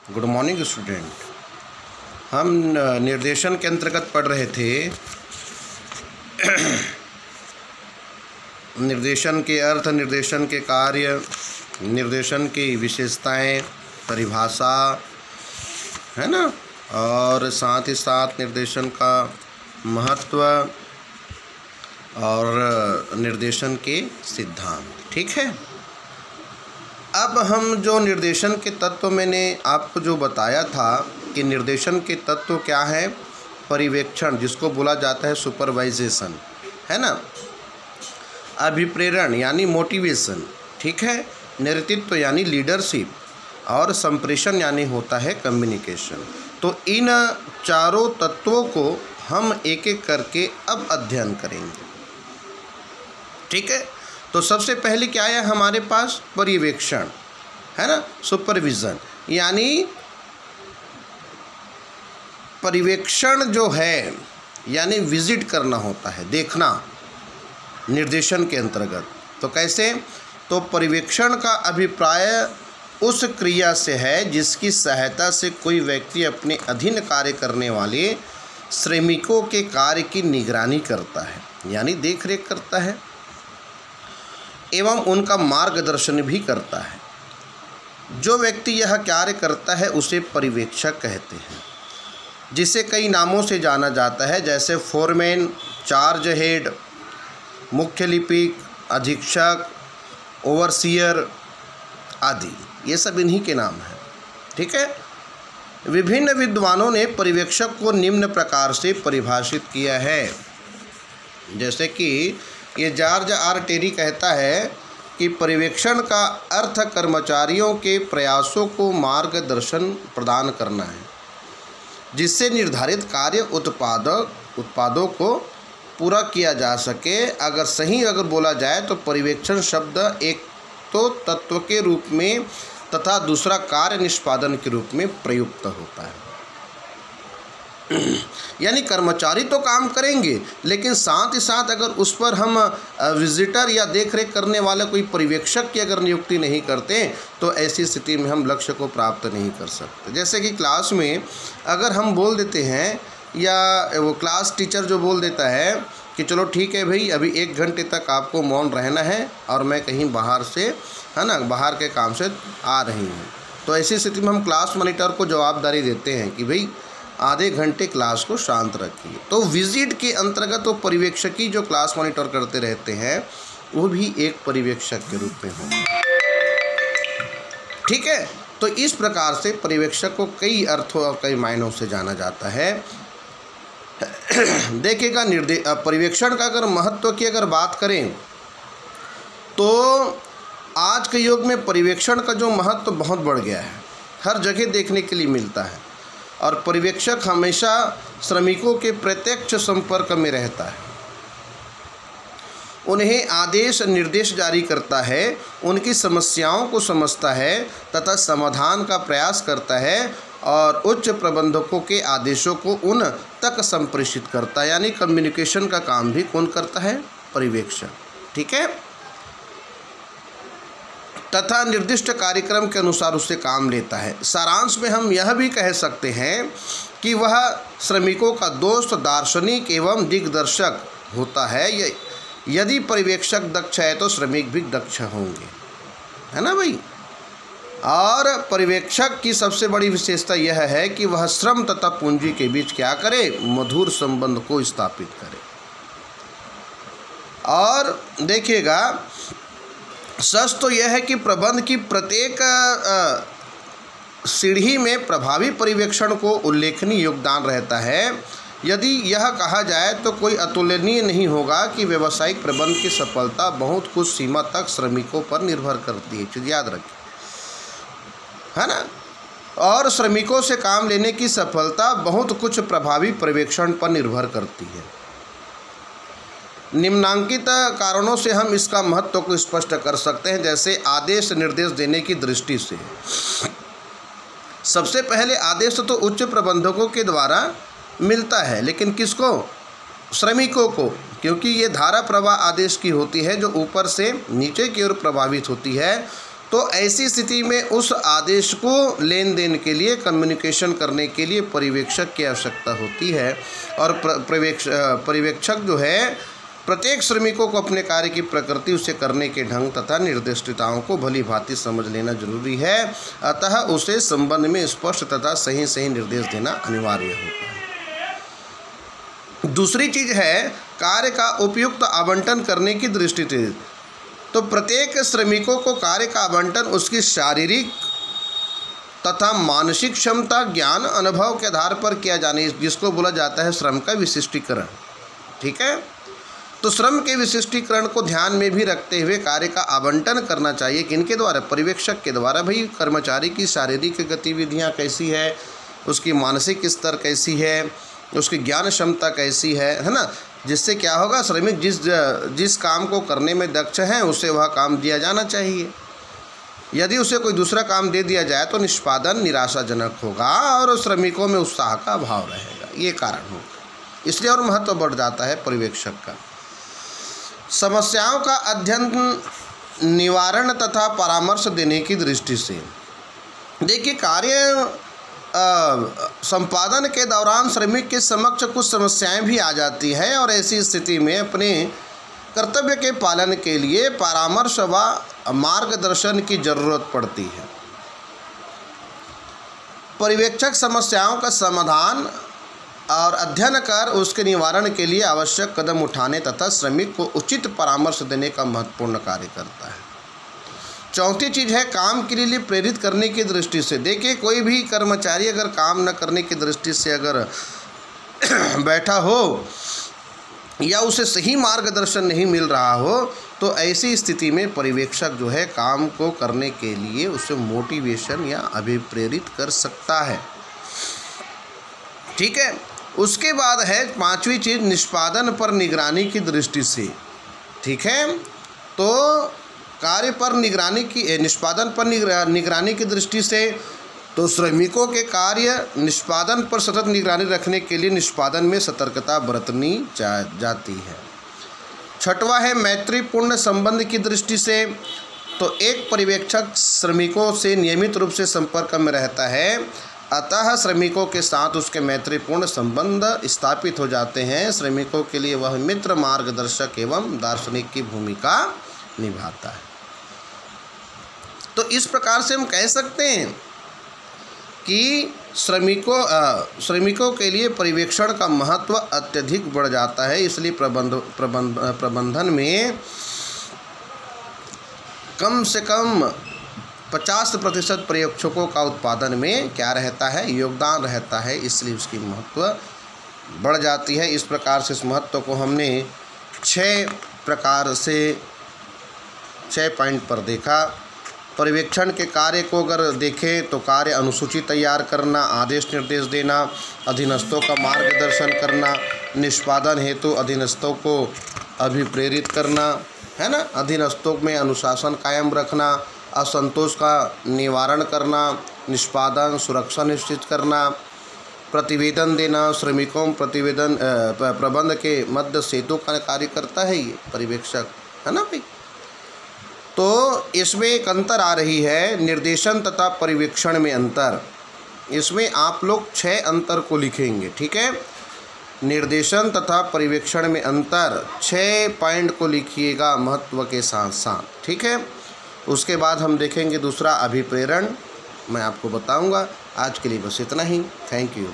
Good morning student. हम निर्देशन के अंतर्गत पढ़ रहे थे निर्देशन के अर्थ, निर्देशन के कार्य, निर्देशन की विशेषताएं, परिभाषा, है ना, और साथ ही साथ निर्देशन का महत्व और निर्देशन के सिद्धांत। ठीक है, अब हम जो निर्देशन के तत्व, मैंने आपको जो बताया था कि निर्देशन के तत्व क्या है। परिवेक्षण, जिसको बोला जाता है सुपरवाइजेशन, है ना, अभिप्रेरण यानी मोटिवेशन, ठीक है, नेतृत्व यानी लीडरशिप, और संप्रेषण यानी होता है कम्युनिकेशन। तो इन चारों तत्वों को हम एक एक करके अब अध्ययन करेंगे। ठीक है, तो सबसे पहले क्या है हमारे पास? पर्यवेक्षण, है ना, सुपरविज़न। यानी पर्यवेक्षण जो है यानी विजिट करना होता है, देखना, निर्देशन के अंतर्गत। तो कैसे? तो पर्यवेक्षण का अभिप्राय उस क्रिया से है जिसकी सहायता से कोई व्यक्ति अपने अधीन कार्य करने वाले श्रमिकों के कार्य की निगरानी करता है, यानी देख रेख करता है, एवं उनका मार्गदर्शन भी करता है। जो व्यक्ति यह कार्य करता है उसे पर्यवेक्षक कहते हैं, जिसे कई नामों से जाना जाता है, जैसे फोरमैन, चार्ज हेड, मुख्य लिपिक, अधीक्षक, ओवरसियर आदि। ये सब इन्हीं के नाम हैं। ठीक है, विभिन्न विद्वानों ने पर्यवेक्षक को निम्न प्रकार से परिभाषित किया है। जैसे कि ये जॉर्ज आर टेरी कहता है कि पर्यवेक्षण का अर्थ कर्मचारियों के प्रयासों को मार्गदर्शन प्रदान करना है, जिससे निर्धारित कार्य उत्पादों को पूरा किया जा सके। अगर बोला जाए तो पर्यवेक्षण शब्द एक तो तत्व के रूप में तथा दूसरा कार्य निष्पादन के रूप में प्रयुक्त होता है। यानी कर्मचारी तो काम करेंगे, लेकिन साथ ही साथ अगर उस पर हम विजिटर या देख रेख करने वाला कोई पर्यवेक्षक की अगर नियुक्ति नहीं करते तो ऐसी स्थिति में हम लक्ष्य को प्राप्त नहीं कर सकते। जैसे कि क्लास में अगर हम बोल देते हैं, या वो क्लास टीचर जो बोल देता है कि चलो ठीक है भाई, अभी 1 घंटे तक आपको मौन रहना है और मैं कहीं बाहर से, है ना, बाहर के काम से आ रही हूँ, तो ऐसी स्थिति में हम क्लास मॉनिटर को जवाबदारी देते हैं कि भाई आधे घंटे क्लास को शांत रखिए। तो विजिट के अंतर्गत वो पर्यवेक्षकी जो क्लास मॉनिटर करते रहते हैं वो भी एक पर्यवेक्षक के रूप में होंगे। ठीक है, तो इस प्रकार से पर्यवेक्षक को कई अर्थों और कई मायनों से जाना जाता है। देखिएगा, पर्यवेक्षण का अगर महत्व की अगर बात करें तो आज के युग में पर्यवेक्षण का जो महत्व बहुत बढ़ गया है, हर जगह देखने के लिए मिलता है, और पर्यवेक्षक हमेशा श्रमिकों के प्रत्यक्ष संपर्क में रहता है, उन्हें आदेश निर्देश जारी करता है, उनकी समस्याओं को समझता है तथा समाधान का प्रयास करता है, और उच्च प्रबंधकों के आदेशों को उन तक संप्रेषित करता है। यानी कम्युनिकेशन का काम भी कौन करता है? पर्यवेक्षक। ठीक है, तथा निर्दिष्ट कार्यक्रम के अनुसार उससे काम लेता है। सारांश में हम यह भी कह सकते हैं कि वह श्रमिकों का दोस्त, दार्शनिक एवं दिग्दर्शक होता है। यदि पर्यवेक्षक दक्ष है तो श्रमिक भी दक्ष होंगे, है ना भाई। और पर्यवेक्षक की सबसे बड़ी विशेषता यह है कि वह श्रम तथा पूंजी के बीच क्या करे? मधुर संबंध को स्थापित करे। और देखिएगा, सच तो यह है कि प्रबंध की प्रत्येक सीढ़ी में प्रभावी पर्यवेक्षण को उल्लेखनीय योगदान रहता है। यदि यह कहा जाए तो कोई अतुलनीय नहीं होगा कि व्यावसायिक प्रबंध की सफलता बहुत कुछ सीमा तक श्रमिकों पर निर्भर करती है। चीज़ याद रखिए, है ना, और श्रमिकों से काम लेने की सफलता बहुत कुछ प्रभावी पर्यवेक्षण पर निर्भर करती है। निम्नांकित कारणों से हम इसका महत्व को स्पष्ट कर सकते हैं। जैसे आदेश निर्देश देने की दृष्टि से, सबसे पहले आदेश तो उच्च प्रबंधकों के द्वारा मिलता है, लेकिन किसको? श्रमिकों को, क्योंकि ये धारा प्रवाह आदेश की होती है जो ऊपर से नीचे की ओर प्रभावित होती है। तो ऐसी स्थिति में उस आदेश को लेन देन के लिए, कम्युनिकेशन करने के लिए पर्यवेक्षक की आवश्यकता होती है। और पर्यवेक्षक जो है प्रत्येक श्रमिकों को अपने कार्य की प्रकृति, उसे करने के ढंग तथा निर्दिष्टताओं को भली भांति समझ लेना जरूरी है। अतः उसे संबंध में स्पष्ट तथा सही निर्देश देना अनिवार्य होता है। दूसरी चीज है कार्य का उपयुक्त आवंटन करने की दृष्टि से। तो प्रत्येक श्रमिकों को कार्य का आवंटन उसकी शारीरिक तथा मानसिक क्षमता, ज्ञान, अनुभव के आधार पर किया जाने, जिसको बोला जाता है श्रम का विशिष्टीकरण। ठीक है, तो श्रम के विशिष्टीकरण को ध्यान में भी रखते हुए कार्य का आवंटन करना चाहिए। किनके द्वारा? पर्यवेक्षक के द्वारा। भाई कर्मचारी की शारीरिक गतिविधियां कैसी है, उसकी मानसिक स्तर कैसी है, उसकी ज्ञान क्षमता कैसी है ना, जिससे क्या होगा, श्रमिक जिस काम को करने में दक्ष हैं उसे वह काम दिया जाना चाहिए। यदि उसे कोई दूसरा काम दे दिया जाए तो निष्पादन निराशाजनक होगा और श्रमिकों में उत्साह का अभाव रहेगा। ये कारण होगा, इसलिए और महत्व बढ़ जाता है पर्यवेक्षक का। समस्याओं का अध्ययन, निवारण तथा परामर्श देने की दृष्टि से। देखिए, कार्य संपादन के दौरान श्रमिक के समक्ष कुछ समस्याएं भी आ जाती है और ऐसी स्थिति में अपने कर्तव्य के पालन के लिए परामर्श व मार्गदर्शन की जरूरत पड़ती है। पर्यवेक्षक समस्याओं का समाधान और अध्ययन कर उसके निवारण के लिए आवश्यक कदम उठाने तथा श्रमिक को उचित परामर्श देने का महत्वपूर्ण कार्य करता है। चौथी चीज़ है काम के लिए प्रेरित करने की दृष्टि से। देखिए, कोई भी कर्मचारी अगर काम न करने की दृष्टि से अगर बैठा हो या उसे सही मार्गदर्शन नहीं मिल रहा हो, तो ऐसी स्थिति में पर्यवेक्षक जो है काम को करने के लिए उसे मोटिवेशन या अभिप्रेरित कर सकता है। ठीक है, उसके बाद है पांचवी चीज़, निष्पादन पर निगरानी की दृष्टि से। ठीक है, तो कार्य पर निगरानी की, निष्पादन पर निगरानी की दृष्टि से, तो श्रमिकों के कार्य निष्पादन पर सतत निगरानी रखने के लिए निष्पादन में सतर्कता बरतनी जाती है। छठवां है मैत्रीपूर्ण संबंध की दृष्टि से। तो एक पर्यवेक्षक श्रमिकों से नियमित रूप से संपर्क में रहता है, अतः श्रमिकों के साथ उसके मैत्रीपूर्ण संबंध स्थापित हो जाते हैं। श्रमिकों के लिए वह मित्र, मार्गदर्शक एवं दार्शनिक की भूमिका निभाता है। तो इस प्रकार से हम कह सकते हैं कि श्रमिकों के लिए पर्यवेक्षण का महत्व अत्यधिक बढ़ जाता है। इसलिए प्रबंधन में कम से कम 50% पर्यवेक्षकों का उत्पादन में क्या रहता है, योगदान रहता है। इसलिए उसकी महत्व बढ़ जाती है। इस प्रकार से इस महत्व को हमने 6 पॉइंट पर देखा। पर्यवेक्षण के कार्य को अगर देखें तो कार्य अनुसूची तैयार करना, आदेश निर्देश देना, अधीनस्थों का मार्गदर्शन करना, निष्पादन हेतु अधीनस्थों को अभिप्रेरित करना, है ना, अधीनस्थों में अनुशासन कायम रखना, असंतोष का निवारण करना, निष्पादन सुरक्षा निश्चित करना, प्रतिवेदन देना, श्रमिकों प्रबंध के मध्य सेतु का कार्य करता है ये पर्यवेक्षक, है ना भाई। तो इसमें एक अंतर आ रही है, निर्देशन तथा पर्यवेक्षण में अंतर। इसमें आप लोग 6 अंतर को लिखेंगे। ठीक है, निर्देशन तथा पर्यवेक्षण में अंतर 6 पॉइंट को लिखिएगा महत्व के साथ साथ। ठीक है, उसके बाद हम देखेंगे दूसरा अभिप्रेरण, मैं आपको बताऊंगा। आज के लिए बस इतना ही। Thank you.